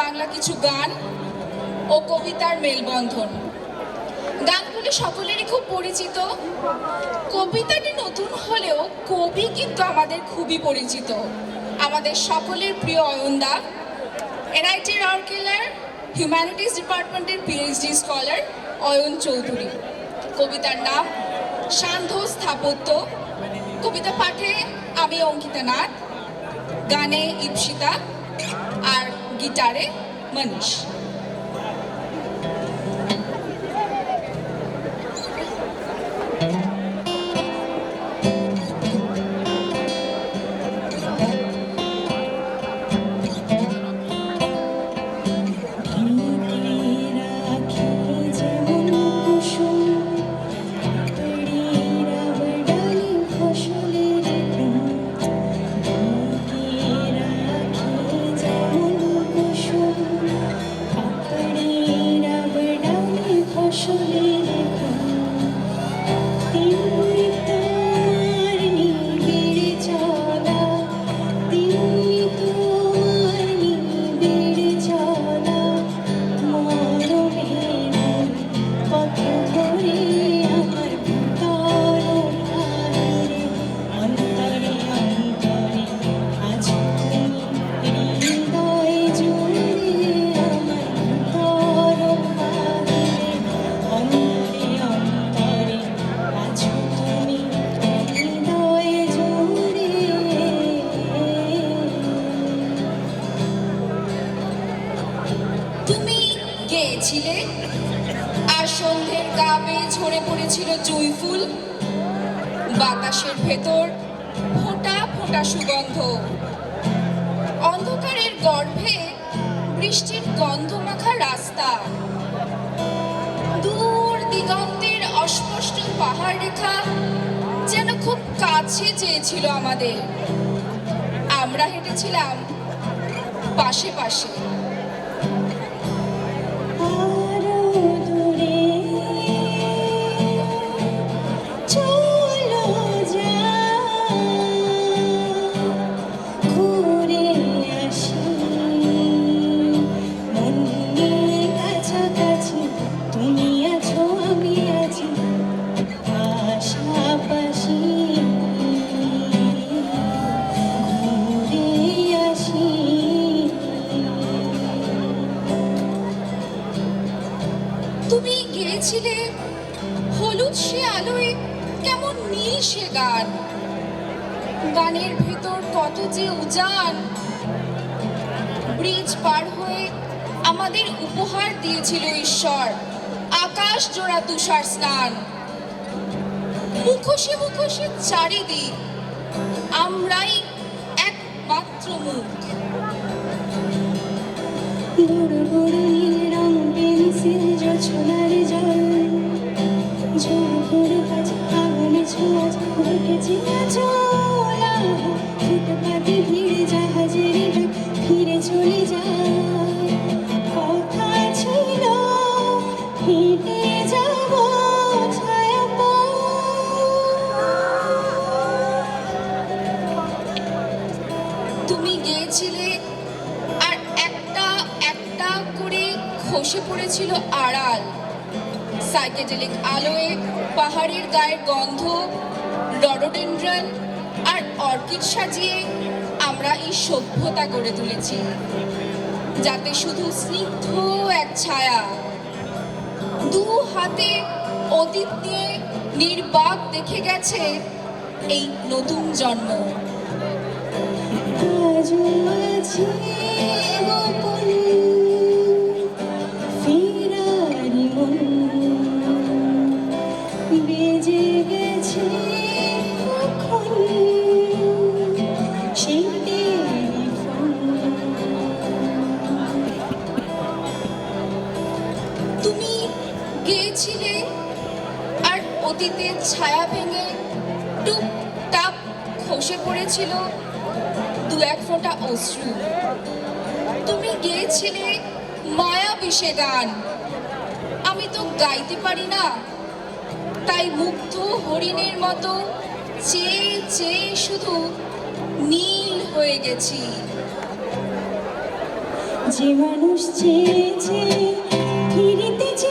বাংলা কিছু গান ও কবিতার মেলবন্ধন। গানগুলি সকলেরই খুব পরিচিত। কবিতাটি নতুন হলেও কবি কিন্তু আমাদের খুবই পরিচিত, আমাদের সকলের প্রিয় অয়নদা, এনআইটি রাউরকেলার হিউম্যানিটিস ডিপার্টমেন্টের পিএইচডি স্কলার অয়ন চৌধুরী। কবিতার নাম সান্ধ্য স্থাপত্য। কবিতা পাঠে আমি অঙ্কিতা নাথ, গানে ইপসিতা আর গিটারে মনীষ। গেয়েছিলে আর সন্ধ্যের গা বেয়ে ঝরে পড়েছিল জুঁই ফুল, বাতাসের ভেতর ফোঁটা ফোঁটা সুগন্ধ। অন্ধকারের গর্ভে বৃষ্টির গন্ধ মাখা রাস্তা, দূর দিগন্তের অস্পষ্ট পাহাড় রেখা যেন খুব কাছে চেয়েছিল আমাদের। আমরা হেঁটেছিলাম পাশে পাশে। তুমি গেয়েছিলে হলুদ সে আলোয় কেমন নীল সে গান, গানের ভেতর কত যে উজান। ব্রিজ পার হয়ে আমাদের উপহার দিয়েছিল ঈশ্বর আকাশ জোড়া তুষার স্নান। মুখোশে মুখোশে চারিদিক, আমরাই একমাত্র মুখ। ছোলার জল ঝোর কাছে আগুনে ছোঁয়া ঘটেছে চলা ফুটপাতে ভিড়ে জাহাজের ফিরে চলে যায়। কথা ছিল হেঁটে যাব ছায়া। তুমি গিয়েছিলে আর একটা একটা করে খসে পড়েছিল আড়াল। সাইকেডেলিক আলোয় পাহাড়ের গায়ের গন্ধ, রডোডেন্ড্রন আর অর্কিড সাজিয়ে আমরা এই সভ্যতা গড়ে তুলেছি, যাতে শুধু স্নিগ্ধ এক ছায়া। দু হাতে অতীত নিয়ে নির্বাক দেখে গেছে এই নতুন জন্ম। বেজে গেছে তুমি গিয়েছিলে আর অতীতের ছায়া ভেঙে টুপটাপ খসে পড়েছিল দু এক ফোঁটা অশ্রু। তুমি গেয়েছিলে মায়া বিষে গান, আমি তো গাইতে পারি না, তাই মুগ্ধ হরিণের মতো চেয়ে চেয়ে শুধু নীল হয়ে গেছি। যে মানুষ চেয়েছে ফিরিতেছে